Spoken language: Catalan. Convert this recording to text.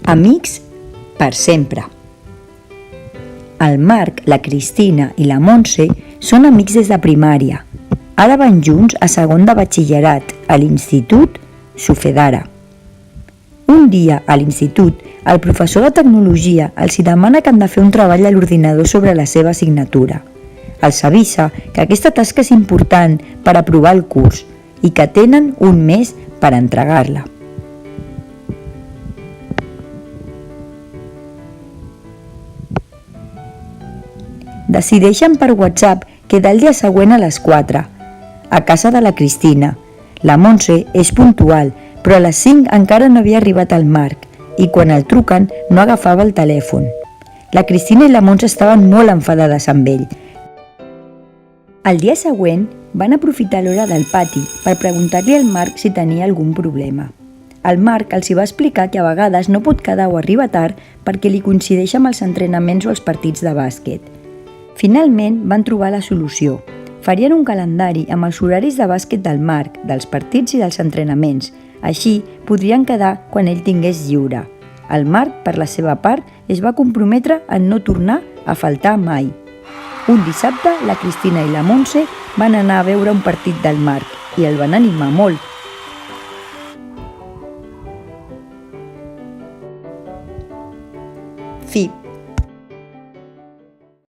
Amics per sempre. El Marc, la Cristina i la Montse són amics des de primària. Ara van junts a segon de batxillerat a l'Institut Sufedara. Un dia, a l'institut, el professor de tecnologia els demana que han de fer un treball a l'ordinador sobre la seva assignatura. Els avisa que aquesta tasca és important per aprovar el curs i que tenen un mes per entregar-la. Decideixen per WhatsApp quedar el dia següent a les 4, a casa de la Cristina. La Montse és puntual, però a les 5 encara no havia arribat el Marc i quan el truquen no agafava el telèfon. La Cristina i la Montse estaven molt enfadades amb ell. El dia següent van aprofitar l'hora del pati per preguntar-li al Marc si tenia algun problema. El Marc els hi va explicar que a vegades no pot quedar o arriba tard perquè li coincideix amb els entrenaments o els partits de bàsquet. Finalment van trobar la solució. Farien un calendari amb els horaris de bàsquet del Marc, dels partits i dels entrenaments. Així podrien quedar quan ell tingués lliure. El Marc, per la seva part, es va comprometre a no tornar a faltar mai. Un dissabte, la Cristina i la Montse van anar a veure un partit del Marc i el van animar molt,